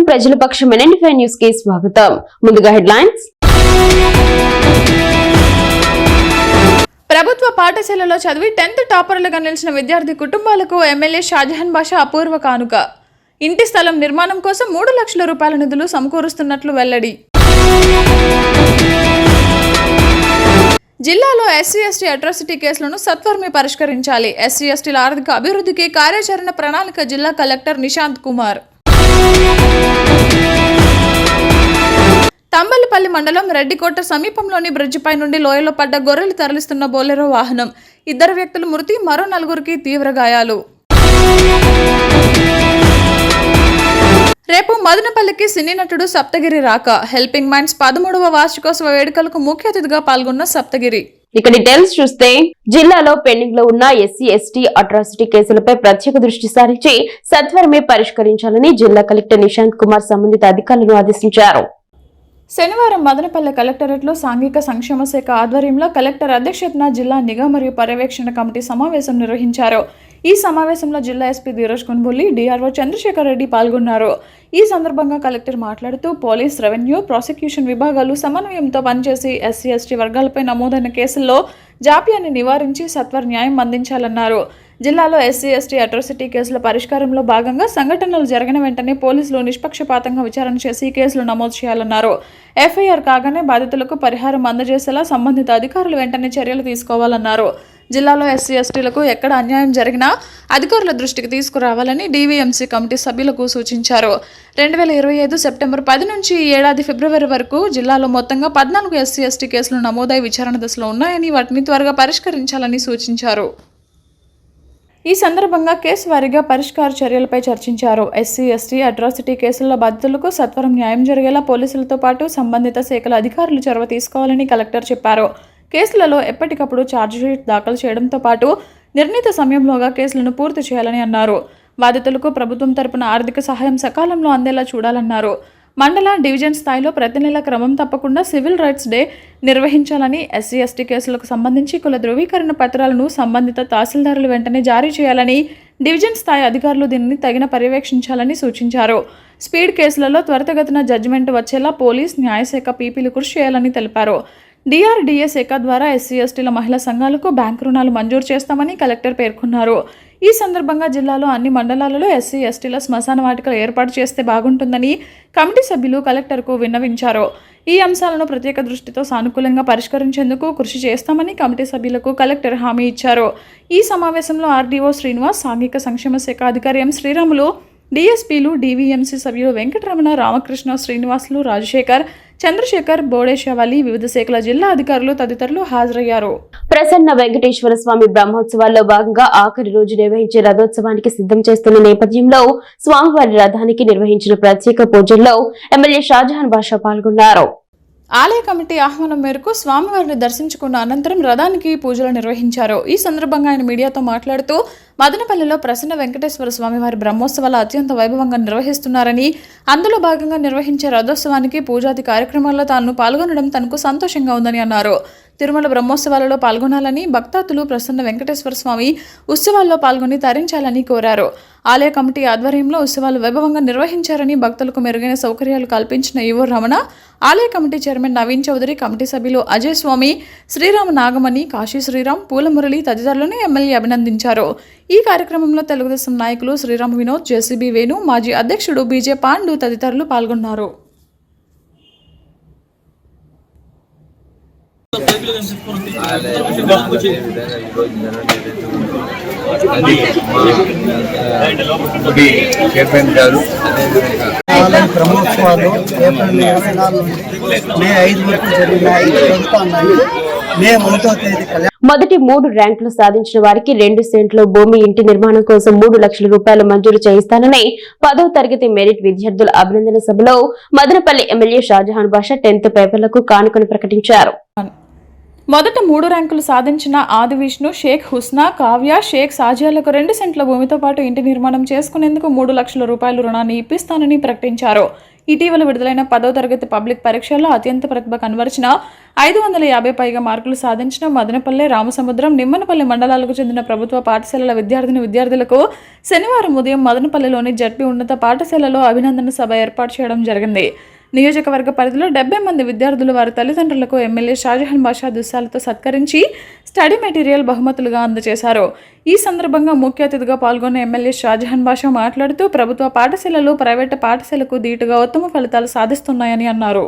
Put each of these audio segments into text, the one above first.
ప్రజల పక్షం NN news కి స్వాగతం. ముందుగా హెడ్లైన్స్. ప్రభుత్వ పాఠశాలలో చదివి 10th టాపర్లుగా నిలిచిన విద్యార్థి కుటుంబాలకు ఎమ్మెల్యే షాజహాన్ బాషా అపూర్వ కానుక. ఇంటి స్థలం నిర్మాణం కోసం 3 లక్షల రూపాయల నిధులు సమకూరుస్తున్నట్లు వెల్లడి. జిల్లాలో ఎస్సీ/ఎస్టీ అట్రాసిటీ కేసులను సత్వరమే పరిష్కరించాలి. ఎస్సీ/ఎస్టీల ఆర్థిక అభివృద్ధికి కార్యాచరణ ప్రణాళిక జిల్లా కలెక్టర్ నిశాంత్ కుమార్. తంబలపల్లి మండలం రెడ్డికోట సమీపంలోని బ్రిడ్జిపై నుండి లోయలో పడ్డ గొర్రెలు తరలిస్తున్న బోలెరో వాహనం. 2 వ్యక్తులు మృతి, మరో 4 తీవ్ర గాయాలు. రేపు మదనపల్లికి సినీ నటుడు సప్తగిరి రాక. హెల్పింగ్ మైండ్స్ 13వ వార్షికోత్సవ వేడుకలకు ముఖ్య అతిథిగా పాల్గొన్న సప్తగిరి. ఇక డీటెయిల్స్ చూస్తే, జిల్లాలో పెండింగ్ లో ఉన్న ఎస్సీ/ఎస్టీ అట్రాసిటీ కేసులపై ప్రత్యేక దృష్టి సారించి సత్వరమే పరిష్కరించాలని జిల్లా కలెక్టర్ నిశాంత్ కుమార్ సంబంధిత అధికారులను ఆదేశించారు. శనివారం మదనపల్లె కలెక్టరేట్లో సాంఘిక సంక్షేమ శాఖ ఆధ్వర్యంలో కలెక్టర్ అధ్యక్షతన జిల్లా నిఘా మరియు పర్యవేక్షణ కమిటీ సమావేశం నిర్వహించారు. ఈ సమావేశంలో జిల్లా ఎస్పీ ధీరజ్ కొన్బుల్లి, డిఆర్ఓ చంద్రశేఖర్ రెడ్డి పాల్గొన్నారు. ఈ సందర్భంగా కలెక్టర్ మాట్లాడుతూ, పోలీస్, రెవెన్యూ, ప్రాసిక్యూషన్ విభాగాలు సమన్వయంతో పనిచేసి ఎస్సీ/ఎస్టీ వర్గాలపై నమోదైన కేసుల్లో జాప్యాన్ని నివారించి సత్వర న్యాయం అందించాలన్నారు. జిల్లాలో ఎస్సీ/ఎస్టీ అట్రాసిటీ కేసుల పరిష్కారంలో భాగంగా సంఘటనలు జరిగిన వెంటనే పోలీసులు నిష్పక్షపాతంగా విచారణ చేసి కేసులు నమోదు చేయాలన్నారు. ఎఫ్ఐఆర్ కాగానే బాధితులకు పరిహారం అందజేసేలా సంబంధిత అధికారులు వెంటనే చర్యలు తీసుకోవాలన్నారు. జిల్లాలో ఎస్సీ/ఎస్టీలకు ఎక్కడ అన్యాయం జరిగినా అధికారుల దృష్టికి తీసుకురావాలని డీవీఎంసీ కమిటీ సభ్యులకు సూచించారు. 2025 సెప్టెంబర్ 10 నుంచి ఈ ఏడాది ఫిబ్రవరి వరకు జిల్లాలో మొత్తంగా 14 ఎస్సీ/ఎస్టీ కేసులు నమోదై విచారణ దశలో ఉన్నాయని, వాటిని త్వరగా పరిష్కరించాలని సూచించారు. ఈ సందర్భంగా కేసు వారీగా పరిష్కార చర్యలపై చర్చించారు. ఎస్సీ/ఎస్టీ అట్రాసిటీ కేసుల్లో బాధితులకు సత్వరం న్యాయం జరిగేలా పోలీసులతో పాటు సంబంధిత శాఖల అధికారులు చొరవ తీసుకోవాలని కలెక్టర్ చెప్పారు. కేసులలో ఎప్పటికప్పుడు ఛార్జ్షీట్ దాఖలు చేయడంతో పాటు నిర్ణీత సమయంలోగా కేసులను పూర్తి చేయాలని అన్నారు. బాధితులకు ప్రభుత్వం తరపున ఆర్థిక సహాయం సకాలంలో అందేలా చూడాలన్నారు. మండల, డివిజన్ స్థాయిలో ప్రతి నెల క్రమం తప్పకుండా సివిల్ రైట్స్ డే నిర్వహించాలని, ఎస్సీ/ఎస్టీ కేసులకు సంబంధించి కుల ధృవీకరణ పత్రాలను సంబంధిత తహసీల్దారులు వెంటనే జారీ చేయాలని, డివిజన్ స్థాయి అధికారులు దీనిని తగిన పర్యవేక్షించాలని సూచించారు. స్పీడ్ కేసులలో త్వరితగతిన జడ్జిమెంట్ వచ్చేలా పోలీస్, న్యాయశాఖ పీపీలు కృషి చేయాలని తెలిపారు. డిఆర్డీఏ శాఖ ద్వారా ఎస్సీ/ఎస్టీల మహిళా సంఘాలకు బ్యాంకు రుణాలు మంజూరు చేస్తామని కలెక్టర్ పేర్కొన్నారు. ఈ సందర్భంగా జిల్లాలో అన్ని మండలాలలో ఎస్సీ/ఎస్టీల శ్మశాన వాటికలు ఏర్పాటు చేస్తే బాగుంటుందని కమిటీ సభ్యులు కలెక్టర్కు విన్నవించారు. ఈ అంశాలను ప్రత్యేక దృష్టితో సానుకూలంగా పరిష్కరించేందుకు కృషి చేస్తామని కమిటీ సభ్యులకు కలెక్టర్ హామీ ఇచ్చారు. ఈ సమావేశంలో ఆర్డీఓ శ్రీనివాస్, సాంఘిక సంక్షేమ శాఖ అధికారి ఎం శ్రీరాములు, డిఎస్పీలు, డీవీఎంసీ సభ్యులు వెంకటరమణ, రామకృష్ణ, శ్రీనివాసులు, రాజశేఖర్, చంద్రశేఖర్, బోడేశవాలి, వివిధ శాఖల జిల్లా అధికారులు తదితరులు హాజరయ్యారు. ప్రసన్న వెంకటేశ్వర స్వామి బ్రహ్మోత్సవాల్లో భాగంగా ఆఖరి రోజు నిర్వహించే రథోత్సవానికి సిద్ధం చేస్తున్న నేపథ్యంలో స్వామివారి రథానికి నిర్వహించిన ప్రత్యేక పూజల్లో ఎమ్మెల్యే షాజహాన్ బాషా పాల్గొన్నారు. ఆలయ కమిటీ ఆహ్వానం మేరకు స్వామివారిని దర్శించుకున్న అనంతరం రథానికి పూజలు నిర్వహించారు. ఈ సందర్భంగా ఆయన మీడియాతో మాట్లాడుతూ, మదనపల్లిలో ప్రసన్న వెంకటేశ్వర స్వామివారి బ్రహ్మోత్సవాలు అత్యంత వైభవంగా నిర్వహిస్తున్నారని, అందులో భాగంగా నిర్వహించే రథోత్సవానికి పూజాది కార్యక్రమాల్లో తాను పాల్గొనడం తనకు సంతోషంగా ఉందని అన్నారు. తిరుమల బ్రహ్మోత్సవాలలో పాల్గొనాలని, భక్తాదులు ప్రసన్న వెంకటేశ్వర స్వామి ఉత్సవాల్లో పాల్గొని తరించాలని కోరారు. ఆలయ కమిటీ ఆధ్వర్యంలో ఉత్సవాలు వైభవంగా నిర్వహించారని, భక్తులకు మెరుగైన సౌకర్యాలు కల్పించిన ఈవో రమణ, ఆలయ committee chairman Naveen Chowdary, committee సభ్యులు అజయ్ స్వామి, శ్రీరామ నాగమణి, కాశీ శ్రీరామ్, పూలమురళి తదితరులను ఎమ్మెల్యే అభినందించారు. ఈ కార్యక్రమంలో తెలుగుదేశం నాయకులు శ్రీరామ్ వినోద్, జేసీబీ వేణు, మాజీ అధ్యక్షుడు బీజే పాండు తదితరులు పాల్గొన్నారు. బ్రహ్మోత్సవాలు ఏప్రిల్ 24 నుండి మే 5 వరకు జరిగినాయి. మే 1వ తేదీ మొదటి 3 ర్యాంకులు సాధించిన వారికి 2 సెంట్ల భూమి, ఇంటి నిర్మాణం కోసం 3 లక్షల రూపాయలు మంజూరు చేయిస్తానని 10వ తరగతి మెరిట్ విద్యార్థుల అభినందన సభలో మదనపల్లి ఎమ్మెల్యే షాజహాన్ బాషా 10th పేపర్లకు కానుకను ప్రకటించారు. మొదట 3 ర్యాంకులు సాధించిన ఆది విష్ణు, షేక్ హుస్నా, కావ్య, షేక్ సాజియాలకు 2 సెంట్ల భూమితో పాటు ఇంటి నిర్మాణం చేసుకునేందుకు 3 లక్షల రూపాయల రుణాన్ని ఇప్పిస్తానని ప్రకటించారు. ఇటీవల విడుదలైన 10వ తరగతి పబ్లిక్ పరీక్షల్లో అత్యంత ప్రతిభ కనబరిచిన 550 పైగా మార్కులు సాధించిన మదనపల్లె, రామసముద్రం, నిమ్మనపల్లి మండలాలకు చెందిన ప్రభుత్వ పాఠశాలల విద్యార్థులకు శనివారం ఉదయం మదనపల్లెలోని జడ్పీ ఉన్నత పాఠశాలలో అభినందన సభ ఏర్పాటు చేయడం జరిగింది. నియోజకవర్గ పరిధిలో 70 మంది విద్యార్థులు వారి తల్లిదండ్రులకు ఎమ్మెల్యే షాజహాన్ బాషా దుస్సాలతో సత్కరించి స్టడీ మెటీరియల్ బహుమతులుగా అందజేశారు. ఈ సందర్భంగా ముఖ్య అతిథిగా పాల్గొన్న ఎమ్మెల్యే షాజహాన్ బాషా మాట్లాడుతూ ప్రభుత్వ పాఠశాలలు ప్రైవేటు పాఠశాలకు ధీటుగా ఉత్తమ ఫలితాలు సాధిస్తున్నాయని అన్నారు.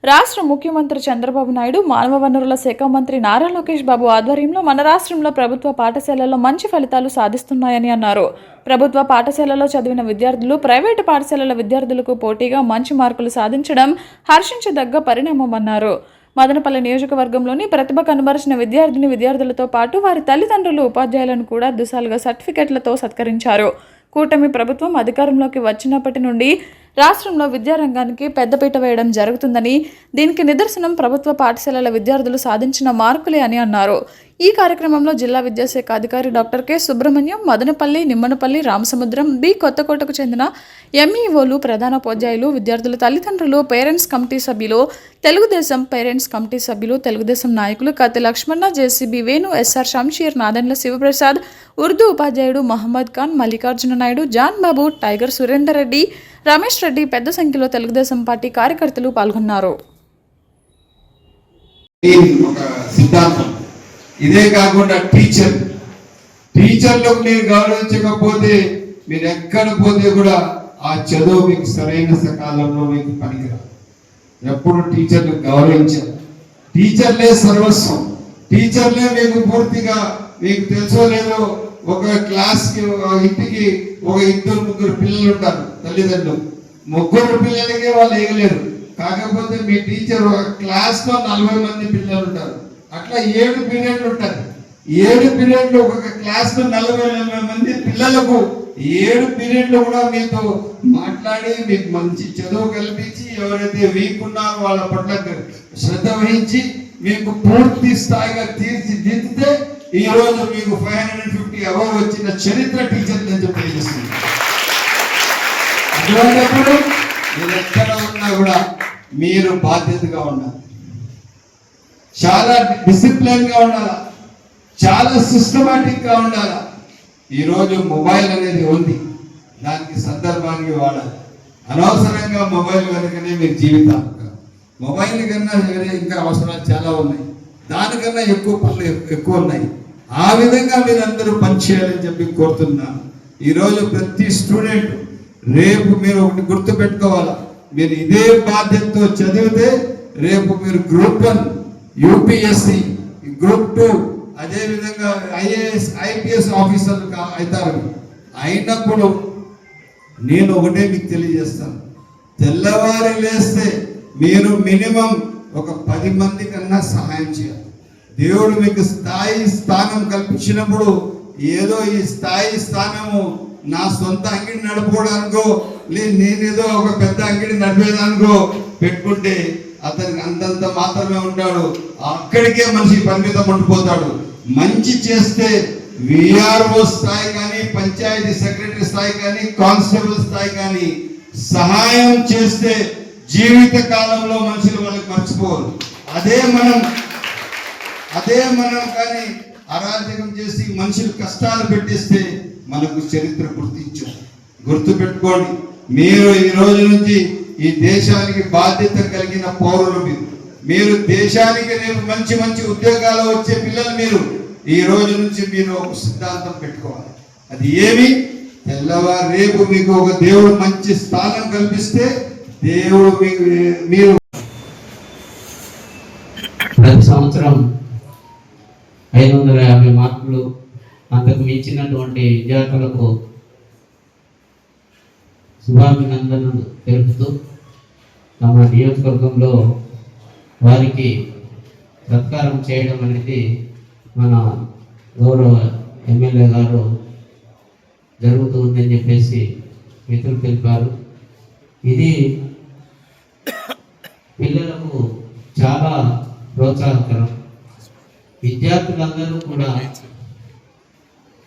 రాష్ట్ర ముఖ్యమంత్రి చంద్రబాబు నాయుడు, మానవ వనరుల శాఖ మంత్రి నారా లోకేష్ బాబు ఆధ్వర్యంలో మన రాష్ట్రంలో ప్రభుత్వ పాఠశాలల్లో మంచి ఫలితాలు సాధిస్తున్నాయని అన్నారు. ప్రభుత్వ పాఠశాలలో చదివిన విద్యార్థులు ప్రైవేటు పాఠశాలల విద్యార్థులకు పోటీగా మంచి మార్కులు సాధించడం హర్షించదగ్గ పరిణామమన్నారు. మదనపల్లి నియోజకవర్గంలోని ప్రతిభ కనబరిచిన విద్యార్థులతో పాటు వారి తల్లిదండ్రులు, ఉపాధ్యాయులను కూడా దుసాలుగా సర్టిఫికెట్లతో సత్కరించారు. కూటమి ప్రభుత్వం అధికారంలోకి వచ్చినప్పటి నుండి రాష్ట్రంలో విద్యారంగానికి పెద్దపీట వేయడం జరుగుతుందని, దీనికి నిదర్శనం ప్రభుత్వ పాఠశాలల విద్యార్థులు సాధించిన మార్కులే అని అన్నారు. ఈ కార్యక్రమంలో జిల్లా విద్యాశాఖ అధికారి doctor K Subrahmanyam, Madanapalle, Nimmanapalle, Ramasamudram, B కొత్తకోటకు చెందిన ఎంఈఓలు, ప్రధానోపాధ్యాయులు, విద్యార్థుల తల్లిదండ్రులు, పేరెంట్స్ కమిటీ సభ్యులు, తెలుగుదేశం పేరెంట్స్ కమిటీ సభ్యులు, తెలుగుదేశం నాయకులు కత్తి లక్ష్మణ, జేసీబీ వేణు, ఎస్ఆర్ షంషీర్, నాదెండ్ల శివప్రసాద్, ఉర్దూ ఉపాధ్యాయుడు మహమ్మద్ ఖాన్, మల్లికార్జున నాయుడు, జాన్ బాబు, టైగర్ సురేందర్ రెడ్డి, రమేష్ రెడ్డి పెద్ద సంఖ్యలో తెలుగుదేశం పార్టీ కార్యకర్తలు పాల్గొన్నారు. ఇదే కాకుండా టీచర్లకు మీరు గౌరవించకపోతే మీరు ఎక్కడ పోతే కూడా ఆ చదువు మీకు సరైన సకాలంలో మీకు పనికిరాదు. ఎప్పుడు టీచర్లు గౌరవించారు. టీచర్లే సర్వస్వం. టీచర్లే మీకు పూర్తిగా మీకు తెలుసో లేదో ఒక క్లాస్కి ఇంటికి ఒక 2-3 పిల్లలు ఉంటారు. తల్లిదండ్రులు 3 పిల్లలకే వాళ్ళు వేయలేరు. కాకపోతే మీ టీచర్ ఒక క్లాస్లో 40 మంది పిల్లలు ఉంటారు. అట్లా 7 పీరియడ్లు ఉంటాయి. 7 పీరియడ్లు ఒక క్లాస్లో 40 మంది పిల్లలకు 7 పీరియడ్లు కూడా మీతో మాట్లాడి మీకు మంచి చదువు కల్పించి ఎవరైతే వీక్ ఉన్నారో వాళ్ళ పట్ల శ్రద్ధ వహించి మీకు పూర్తి స్థాయిగా తీర్చిదిద్దితే ఈ రోజు మీకు 550 అవార్డు వచ్చిన చరిత్ర టీచర్ అని తెలియజేస్తుంది. అటువంటిప్పుడు మీరు ఎక్కడ ఉన్నా కూడా మీరు బాధ్యతగా ఉండాలి, చాలా డిసిప్లిన్ గా ఉండాలి, చాలా సిస్టమాటిక్ గా ఉండాలి. ఈరోజు మొబైల్ అనేది ఉంది, దానికి సందర్భానికి వాడాలి. అనవసరంగా మొబైల్ కనుకనే మీరు జీవితాలు మొబైల్ కన్నా వేరే ఇంకా అవసరాలు చాలా ఉన్నాయి, దానికన్నా ఎక్కువ పనులు ఎక్కువ ఉన్నాయి. ఆ విధంగా మీరందరూ పనిచేయాలని చెప్పి కోరుతున్నాను. ఈరోజు ప్రతి స్టూడెంట్ రేపు మీరు ఒకటి గుర్తు పెట్టుకోవాలా, మీరు ఇదే బాధ్యతతో చదివితే రేపు మీరు గ్రూప్ 1 యూపీఎస్సి, గ్రూప్ 2 అదే విధంగా ఐఏఎస్ ఐపీఎస్ ఆఫీసర్లు అవుతారు. అయినప్పుడు నేను ఒకటే మీకు తెలియజేస్తాను, తెల్లవారి లేస్తే మీరు మినిమం ఒక 10 మంది కన్నా సహాయం చేయాలి. దేవుడు మీకు స్థానం కల్పించినప్పుడు ఏదో ఈ స్థానము నా సొంత అంగిడి నడుపుకోవడానికో లేదు నేనేదో ఒక పెద్ద అంగిడి నడిపేదానికో పెట్టుకుంటే అతనికి అంతంత మాత్రమే ఉంటాడు, అక్కడికే మనిషి పరిమితం ఉండిపోతాడు. మంచి చేస్తే విఆర్ఓ స్థాయి కానీ, పంచాయతీ సెక్రటరీ స్థాయి కానీ, కానిస్టేబుల్ స్థాయి కానీ సహాయం చేస్తే జీవిత కాలంలో మనుషులు వాళ్ళకి మర్చిపోరు. అదే మనం కానీ అరాజకం చేసి మనుషులు కష్టాలు పెట్టిస్తే మనకు చరిత్ర గుర్తు పెట్టుకోండి. మీరు ఈ రోజు నుంచి ఈ దేశానికి బాధ్యత కలిగిన పౌరులు మీరు దేశానికి రేపు మంచి మంచి ఉద్యోగాలు వచ్చే పిల్లలు మీరు ఈ రోజు నుంచి మీరు ఒక సిద్ధాంతం పెట్టుకోవాలి. అది ఏమి తెల్లవారు రేపు మీకు ఒక దేవుడు మంచి స్థానం కల్పిస్తే దేవుడు మీరు ప్రతి సంవత్సరం 550 మార్కులు అంతకు మించినటువంటి విద్యార్థులకు శుభాభినందనలు తెలుపుతూ తమ నియోజకవర్గంలో వారికి సత్కారం చేయడం అనేది మన గౌరవ ఎమ్మెల్యే గారు జరుగుతుందని చెప్పేసి మిత్రులు తెలిపారు. ఇది పిల్లలకు చాలా ప్రోత్సాహకరం. విద్యార్థులందరూ కూడా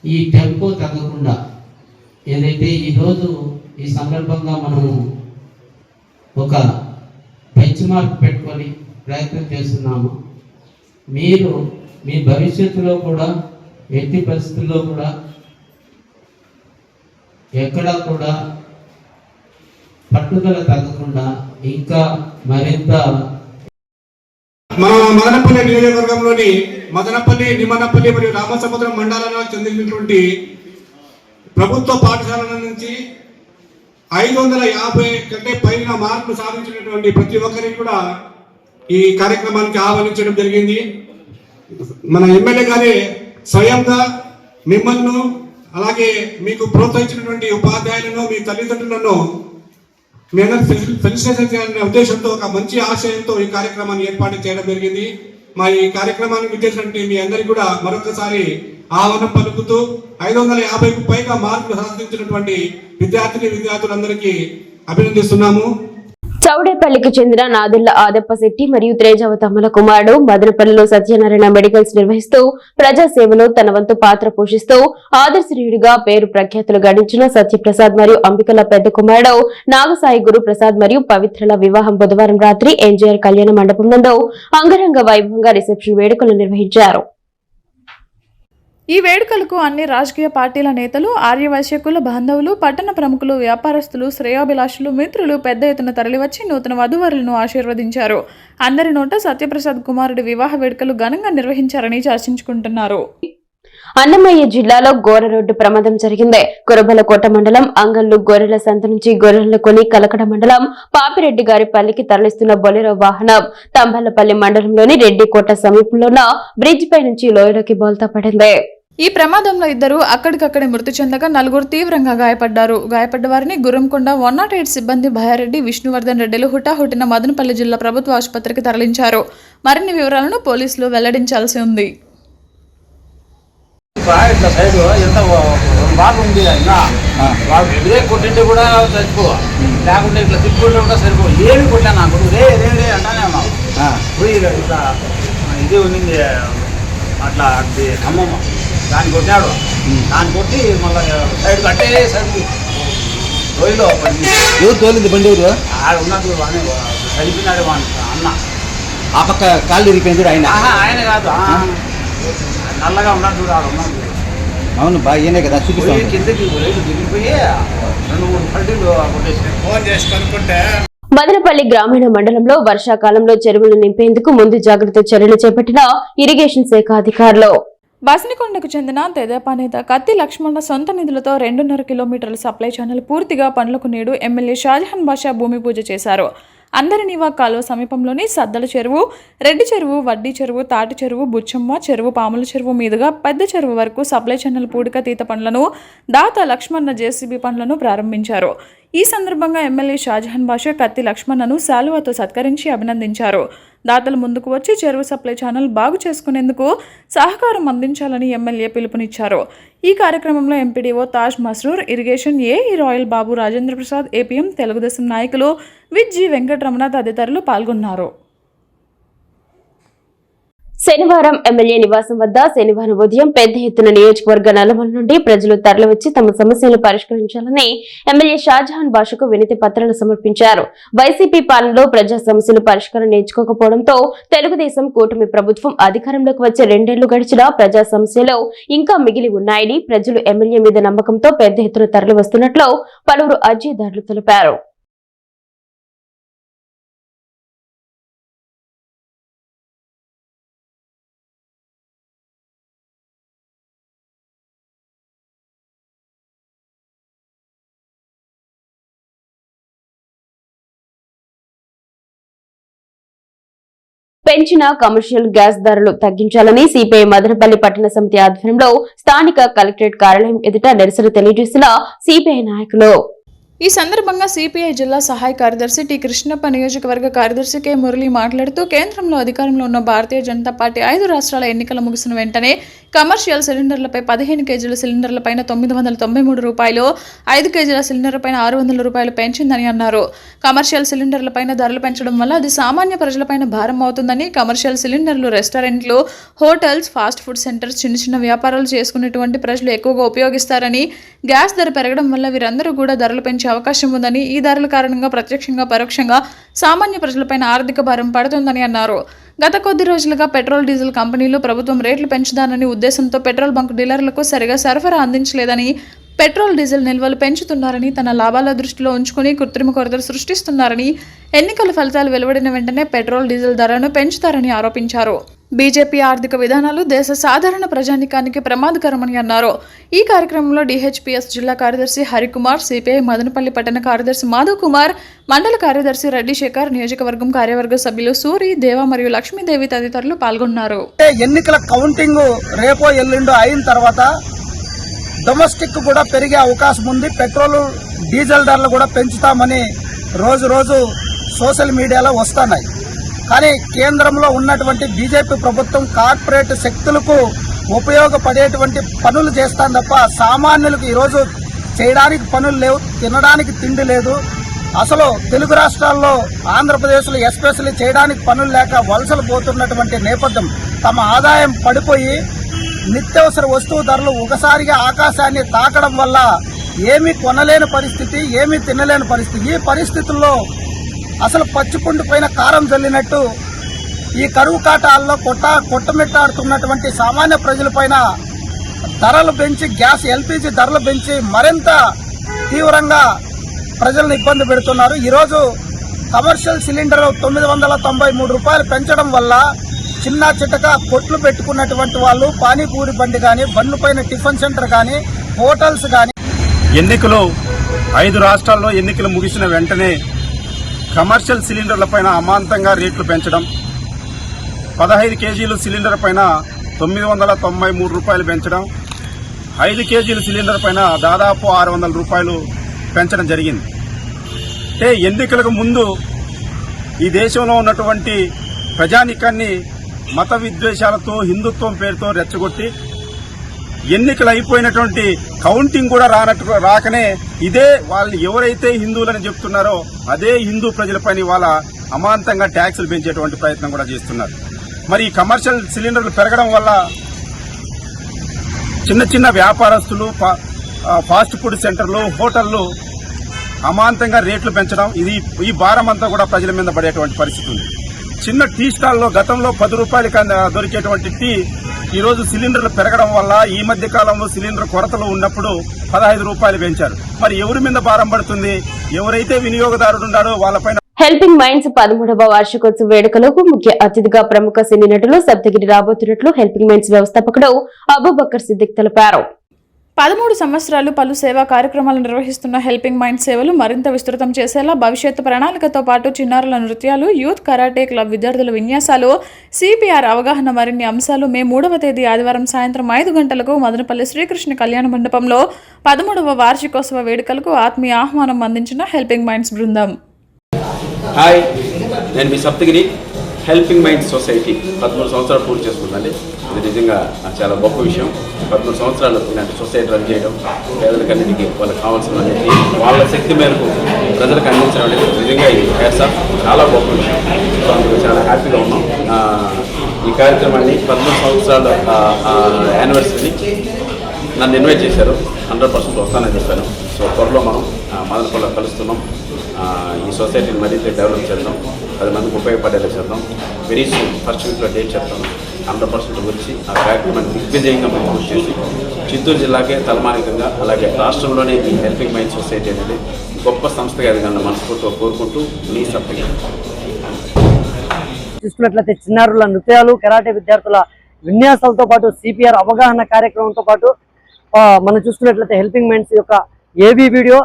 ఈ టెంపో తగ్గకుండా ఏదైతే ఈరోజు ఈ సందర్భంగా మనము ఒక బెంచ్ మార్క్ పెట్టుకొని ప్రయత్నం చేస్తున్నాము. మీరు మీ భవిష్యత్తులో కూడా ఎట్టి పరిస్థితుల్లో కూడా ఎక్కడా కూడా పట్టుదల తగ్గకుండా ఇంకా మరింత మన మదనపల్లి నియోజకవర్గంలోని మదనపల్లి, నిమ్మనపల్లి మరియు రామసముద్రం మండలాలకు చెందినటువంటి ప్రభుత్వ పాఠశాలల నుంచి 550 కంటే పైన మార్కులు సాధించినటువంటి ప్రతి ఒక్కరికి కూడా ఈ కార్యక్రమానికి ఆహ్వానించడం జరిగింది. మన ఎమ్మెల్యే గారే స్వయంగా మిమ్మల్ని అలాగే మీకు ప్రోత్సహించినటువంటి ఉపాధ్యాయులను, మీ తల్లిదండ్రులను మీ అందరూ ఫెలిసిటేషన్ చేయాలనే ఉద్దేశంతో, ఒక మంచి ఆశయంతో ఈ కార్యక్రమాన్ని ఏర్పాటు చేయడం జరిగింది. మా ఈ కార్యక్రమానికి విచ్చేసినటువంటి మీ అందరికీ కూడా మరొకసారి ఆహ్వానం పలుకుతూ 550కు పైగా మార్కులు సాధించినటువంటి విద్యార్థులందరికీ అభినందిస్తున్నాము. చౌడేపల్లికి చెందిన నాదెళ్ల ఆదప్ప శెట్టి మరియు త్రేజావ తమ్మల కుమారుడు మదనపల్లిలో సత్యనారాయణ మెడికల్స్ నిర్వహిస్తూ ప్రజాసేవలో తన వంతు పాత్ర పోషిస్తూ ఆదర్శనీయుడిగా పేరు ప్రఖ్యాతులు గడించిన సత్యప్రసాద్ మరియు అంబికల పెద్ద కుమారుడు నాగసాయి గురు ప్రసాద్ మరియు పవిత్రల వివాహం బుధవారం రాత్రి ఎన్జీఆర్ కళ్యాణ మండపం నందు అంగరంగ వైభవంగా రిసెప్షన్ వేడుకలు నిర్వహించారు. ఈ వేడుకలకు అన్ని రాజకీయ పార్టీల నేతలు, ఆర్యవైశ్య కుల బాంధవులు, పట్టణ ప్రముఖులు, వ్యాపారస్తులు, శ్రేయోభిలాషులు, మిత్రులు పెద్ద ఎత్తున తరలివచ్చి నూతన వధూవరులను ఆశీర్వదించారు. అందరి నోట సత్యప్రసాద్ కుమారుడి వివాహ వేడుకలు ఘనంగా నిర్వహించారని చర్చించుకుంటున్నారు. అన్నమయ్య జిల్లాలో ఘోర రోడ్డు ప్రమాదం జరిగింది. కురబలకోట మండలం అంగల్లు గొర్రెల సంత నుంచి గొర్రెలను కొని కలకడ మండలం పాపిరెడ్డి గారి పల్లికి తరలిస్తున్న బొలెరో వాహనం తంబలపల్లి మండలంలోని రెడ్డికోట సమీపంలో ఉన్న బ్రిడ్జ్ పై నుంచి లోయలోకి బోల్తా పడింది. ఈ ప్రమాదంలో ఇద్దరు అక్కడికక్కడే మృతి చెందగా 4 తీవ్రంగా గాయపడ్డారు. గాయపడ్డ వారిని గుర్రంకొండ 108 సిబ్బంది భయారెడ్డి, విష్ణువర్ధన్ రెడ్డిలు హుటాహుటిన మదనపల్లి జిల్లా ప్రభుత్వ ఆసుపత్రికి తరలించారు. మరిన్ని వివరాలను పోలీసులు వెల్లడించాల్సి ఉంది. ఇట్లా సైడ్ ఎంత బాగుంది అయినా వాడు బ్రేక్ కొట్టింటే కూడా సరిపో, లేకుంటే ఇట్లా తిప్పుకుంటే కూడా సరిపో. ఏమి కొట్టా నాకు రే రే రే అంటానే ఉన్నావు. పోయి ఇట్లా ఇది ఉన్నింది అట్లా అది అమ్మమ్మ దాన్ని కొట్టాడు. దాన్ని కొట్టి మళ్ళీ సైడ్ కట్టే సరిపో రోజులో ఎవరు తోలింది బండి? ఎవరు ఆడ ఉన్నట్టు బాగానే చనిపోయినాడు అన్న. ఆ పక్క కాళ్ళు ఇరిగిపోయింది ఆయన? ఆయన కాదు, నల్లగా ఉన్నట్టు ఆడ ఉన్నాడు. అవును బాగా ఈయనే కదా చూపిస్తాను. కిందకి దిగిపోయి 2-3 పల్టీలు కొట్టేసి ఫోన్ చేసి కనుక్కుంటే మదనపల్లి గ్రామీణ మండలంలో వర్షాకాలంలో చెరువులు నింపేందుకు ముందు జాగ్రత్త చర్యలు చేపట్టిన ఇరిగేషన్ శాఖ అధికారులు. బస్నికొండకు చెందిన తెదేపా నేత కత్తి లక్ష్మణ సొంత నిధులతో 2.5 కిలోమీటర్ల సప్లై ఛానల్ పూర్తిగా పనులకు నేడు ఎమ్మెల్యే షాజహాన్ బాషా భూమి పూజ చేశారు. అందరినీవా కాలువ సమీపంలోని సద్దల చెరువు, రెడ్డి చెరువు, వడ్డీ చెరువు, తాటి చెరువు, బుచ్చమ్మ చెరువు, పాముల చెరువు మీదుగా పెద్ద చెరువు వరకు సప్లై ఛానల్ పూడికతీత పనులను దాత లక్ష్మణ జేసీబీ పనులను ప్రారంభించారు. ఈ సందర్భంగా ఎమ్మెల్యే షాజహాన్ బాషా కత్తి లక్ష్మణను శాలువాతో సత్కరించి అభినందించారు. దాతలు ముందుకు వచ్చి చెరువు సప్లై ఛానల్ బాగు చేసుకునేందుకు సహకారం అందించాలని ఎమ్మెల్యే పిలుపునిచ్చారు. ఈ కార్యక్రమంలో MPDO Taj Masroor, irrigation AE Royal Babu, Rajendra Prasad, APM Telugu Desam నాయకులు విజి వెంకటరమణ తదితరులు పాల్గొన్నారు. శనివారం ఎమ్మెల్యే నివాసం వద్ద శనివారం ఉదయం పెద్ద ఎత్తున నియోజకవర్గ నలుమూల నుండి ప్రజలు తరలివచ్చి తమ సమస్యలు పరిష్కరించాలని ఎమ్మెల్యే షాజహాన్ బాషాకు వినతి పత్రాలు సమర్పించారు. వైసీపీ పాలనలో ప్రజా సమస్యలు పరిష్కారం నేర్చుకోకపోవడంతో తెలుగుదేశం కూటమి ప్రభుత్వం అధికారంలోకి వచ్చే 2 ఏళ్లు గడిచినా ప్రజా సమస్యలు ఇంకా మిగిలి ఉన్నాయని, ప్రజలు ఎమ్మెల్యే మీద నమ్మకంతో పెద్ద ఎత్తున తరలి వస్తున్నట్లు పలువురు అర్జీదారులు తెలిపారు. పెంచిన కమర్షియల్ గ్యాస్ ధరలు తగ్గించాలని సిపిఐ మదనపల్లి పట్టణ సమితి ఆధ్వర్యంలో స్థానిక కలెక్టరేట్ కార్యాలయం ఎదుట నిరసన తెలియజేసిన సిపిఐ నాయకులు. ఈ సందర్భంగా సిపిఐ జిల్లా సహాయ కార్యదర్శి టి కృష్ణప్ప, నియోజకవర్గ కార్యదర్శి కె మురళి మాట్లాడుతూ కేంద్రంలో అధికారంలో ఉన్న భారతీయ జనతా పార్టీ 5 రాష్ట్రాల ఎన్నికలు ముగిసిన వెంటనే కమర్షియల్ సిలిండర్లపై 15 కేజీల సిలిండర్లపైన 993 రూపాయలు, 5 కేజీల సిలిండర్లపైన 600 రూపాయలు పెంచిందని అన్నారు. కమర్షియల్ సిలిండర్లపైన ధరలు పెంచడం వల్ల అది సామాన్య ప్రజలపైన భారం అవుతుందని, కమర్షియల్ సిలిండర్లు రెస్టారెంట్లు, హోటల్స్, ఫాస్ట్ ఫుడ్ సెంటర్స్, చిన్న వ్యాపారాలు చేసుకునేటువంటి ప్రజలు ఎక్కువగా ఉపయోగిస్తారని, గ్యాస్ ధర పెరగడం వల్ల వీరందరూ కూడా ధరలు పెంచే అవకాశం ఉందని, ఈ ధరల కారణంగా ప్రత్యక్షంగా పరోక్షంగా సామాన్య ప్రజలపైన ఆర్థిక భారం పడుతుందని అన్నారు. గత కొద్ది రోజులుగా పెట్రోల్ డీజిల్ కంపెనీలు ప్రభుత్వం రేట్లు పెంచుదానని ఉద్దేశంతో పెట్రోల్ బంక్ డీలర్లకు సరిగా సరఫరా అందించలేదని, పెట్రోల్ డీజిల్ నిల్వలు పెంచుతున్నారని, తన లాభాల దృష్టిలో ఉంచుకుని కృత్రిమ కొరతలు సృష్టిస్తున్నారని, ఎన్నికల ఫలితాలు వెలువడిన వెంటనే పెట్రోల్ డీజిల్ ధరను పెంచుతారని ఆరోపించారు. బీజేపీ ఆర్థిక విధానాలు దేశ సాధారణ ప్రజానికానికి ప్రమాదకరమని అన్నారు. ఈ కార్యక్రమంలో డిహెచ్పిఎస్ జిల్లా కార్యదర్శి హరికుమార్, సిపిఐ మదనపల్లి పట్టణ కార్యదర్శి మాధవ్ కుమార్, మండల కార్యదర్శి రెడ్డి శేఖర్, నియోజకవర్గం కార్యవర్గ సభ్యులు సూరి, దేవ మరియు లక్ష్మీదేవి తదితరులు పాల్గొన్నారు. ఎన్నికల కౌంటింగ్ రేపో ఎల్లుండో అయిన తర్వాత డొమెస్టిక్ కూడా పెరిగే అవకాశం ఉంది. పెట్రోల్ డీజిల్ ధరలు కూడా పెంచుతామని రోజు సోషల్ మీడియాలో వస్తున్నాయి. కానీ కేంద్రంలో ఉన్నటువంటి బీజేపీ ప్రభుత్వం కార్పొరేట్ శక్తులకు ఉపయోగపడేటువంటి పనులు చేస్తాను తప్ప సామాన్యులకు ఈరోజు చేయడానికి పనులు లేవు, తినడానికి తిండి లేదు. అసలు తెలుగు రాష్ట్రాల్లో ఆంధ్రప్రదేశ్లో ఎస్పెషల్లీ చేయడానికి పనులు లేక వలసలు పోతున్నటువంటి నేపథ్యం, తమ ఆదాయం పడిపోయి నిత్యావసర వస్తువు ధరలు ఒకసారిగా ఆకాశాన్ని తాకడం వల్ల ఏమీ కొనలేని పరిస్థితి, ఏమీ తినలేని పరిస్థితి. ఈ పరిస్థితుల్లో అసలు పచ్చిపుండు పైన కారం చల్లినట్టు ఈ కరువు కాటాల్లో కొట్టమిట్టాడుతున్నటువంటి సామాన్య ప్రజలపైన ధరలు పెంచి, గ్యాస్ ఎల్పీజీ ధరలు పెంచి మరింత తీవ్రంగా ప్రజలను ఇబ్బంది పెడుతున్నారు. ఈరోజు కమర్షియల్ సిలిండర్ 993 రూపాయలు పెంచడం వల్ల చిన్న చిట్టక కొట్లు పెట్టుకున్నటువంటి వాళ్ళు పానీపూరి బండి కానీ, బండ్ల పైన టిఫిన్ సెంటర్ కానీ, హోటల్స్ కానీ. ఎన్నికలు 5 రాష్ట్రాల్లో ఎన్నికలు ముగిసిన వెంటనే కమర్షియల్ సిలిండర్ల పైన అమాంతంగా రేట్లు పెంచడం, 15 కేజీలు సిలిండర్ పైన 993 రూపాయలు పెంచడం, 5 కేజీల సిలిండర్ పైన దాదాపు 600 రూపాయలు పెంచడం జరిగింది. అంటే ఎన్నికలకు ముందు ఈ దేశంలో ఉన్నటువంటి ప్రజానీకాన్ని మత విద్వేషాలతో, హిందుత్వం పేరుతో రెచ్చగొట్టి ఎన్నికలు అయిపోయినటువంటి కౌంటింగ్ కూడా రాకనే ఇదే వాళ్ళు ఎవరైతే హిందువులని చెప్తున్నారో అదే హిందూ ప్రజలపైన వాళ్ళ అమాంతంగా ట్యాక్సులు పెంచేటువంటి ప్రయత్నం కూడా చేస్తున్నారు. మరి ఈ కమర్షియల్ సిలిండర్లు పెరగడం వల్ల చిన్న వ్యాపారస్తులు, ఫాస్ట్ ఫుడ్ సెంటర్లు, హోటళ్లు అమాంతంగా రేట్లు పెంచడం, ఈ భారం అంతా కూడా ప్రజల మీద పడేటువంటి పరిస్థితి ఉంది. చిన్న టీ స్టాల్లో గతంలో 10 రూపాయలకి దొరికేటువంటి టీ ఈరోజు సిలిండర్లు పెరగడం వల్ల ఈ మధ్య కాలంలో సిలిండర్ కొరతలు ఉన్నప్పుడు 15 రూపాయలు పెంచారు. మరి ఎవరి మీద భారం పడుతుంది? ఎవరైతే వినియోగదారుడు ఉన్నాడో వాళ్ళపైన. హెల్పింగ్ మైండ్స్ 13వ వార్షికోత్సవ వేడుకలకు ముఖ్య అతిథిగా ప్రముఖ సినీ నటులు సప్తగిరి రాబోతున్నట్లు హెల్పింగ్ మైండ్స్ వ్యవస్థాపకుడు అబూబకర్ సిద్దిక్ తెలిపారు. 13 సంవత్సరాలు పలు సేవా కార్యక్రమాలు నిర్వహిస్తున్న హెల్పింగ్ మైండ్ సేవలు మరింత విస్తృతం చేసేలా భవిష్యత్తు ప్రణాళికతో పాటు చిన్నారుల నృత్యాలు, యూత్ కరాటే క్లబ్ విద్యార్థుల విన్యాసాలు, సిపిఆర్ అవగాహన మరిన్ని అంశాలు మే 3వ తేదీ ఆదివారం సాయంత్రం 5 గంటలకు మదనపల్లి శ్రీకృష్ణ కళ్యాణ మండపంలో 13వ వార్షికోత్సవ వేడుకలకు ఆత్మీయ ఆహ్వానం అందించిన హెల్పింగ్ మైండ్స్ బృందం. హాయ్, నేను మీ సప్తగిరి. హెల్పింగ్ మైండ్స్ సొసైటీ 13 సంవత్సరాలు పూర్తి చేసుకుందండి. ఇది నిజంగా చాలా గొప్ప విషయం. 13 సంవత్సరాలు ఇలాంటి సొసైటీ రన్ చేయడం, పేదలకన్నిటికీ వాళ్ళకి కావాల్సినవన్నీ వాళ్ళ శక్తి మేరకు ప్రజలకు అందించడం అనేది నిజంగా ఇది చాలా గొప్ప విషయం. సో అందుకు చాలా హ్యాపీగా ఉన్నాం. ఈ కార్యక్రమాన్ని 13 సంవత్సరాల యానివర్సరీని నన్ను ఇన్వైట్ చేశారు. 100% వస్తానని చెప్పాను. సో త్వరలో మనం మదనపల్లిలో కలుస్తున్నాం. ఈ సొసైటీని మరింత డెవలప్ చేద్దాం, 10 మందికి ఉపయోగపడేలా చేద్దాం. వెరీ సూన్ ఫస్ట్ వీక్లో డేట్ చెప్తాను. 100% వచ్చి ఆ కార్యక్రమాన్ని దిగ్విజయంగా మనం పూర్తి చేసి చిత్తూరు జిల్లాకే తలమానికంగా, అలాగే రాష్ట్రంలోనే ఈ హెల్పింగ్ మైండ్ సొసైటీ అనేది గొప్ప సంస్థగా ఎదగాలని మనస్ఫూర్తిగా కోరుకుంటూ మీ సభ్యులు. చూసుకున్నట్లయితే చిన్నారుల నృత్యాలు, కరాటే విద్యార్థుల విన్యాసాలతో పాటు సిపిఆర్ అవగాహన కార్యక్రమంతో పాటు మనం చూసుకున్నట్లయితే హెల్పింగ్ మైండ్స్ యొక్క ఏబీ వీడియో,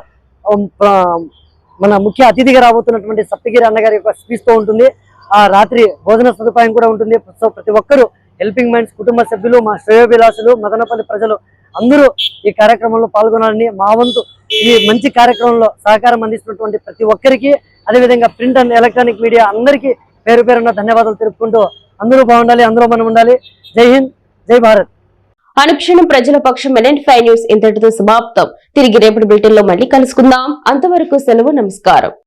మన ముఖ్య అతిథిగా రాబోతున్నటువంటి సప్తగిరి అన్నగారి యొక్క స్పీచ్తో ఉంటుంది. ఆ రాత్రి భోజన సదుపాయం కూడా ఉంటుంది. సో ప్రతి ఒక్కరూ హెల్పింగ్ మైండ్స్ కుటుంబ సభ్యులు, మా శ్రేయోభిలాషులు, మదనపల్లి ప్రజలు అందరూ ఈ కార్యక్రమంలో పాల్గొనాలని, మా వంతు ఈ మంచి కార్యక్రమంలో సహకారం అందిస్తున్నటువంటి ప్రతి ఒక్కరికి, అదేవిధంగా ప్రింట్ అండ్ ఎలక్ట్రానిక్ మీడియా అందరికీ పేరు పేరున్న ధన్యవాదాలు తెలుపుకుంటూ అందరూ బాగుండాలి, అందరూ మనం ఉండాలి. జై హింద్, జై భారత్. అనుక్షణం ప్రజల పక్షం LN5 న్యూస్ ఇంతటితో సమాప్తం. తిరిగి రేపటి బులెటిన్ లో మళ్ళీ కలుసుకుందాం. అంతవరకు సెలవు, నమస్కారం.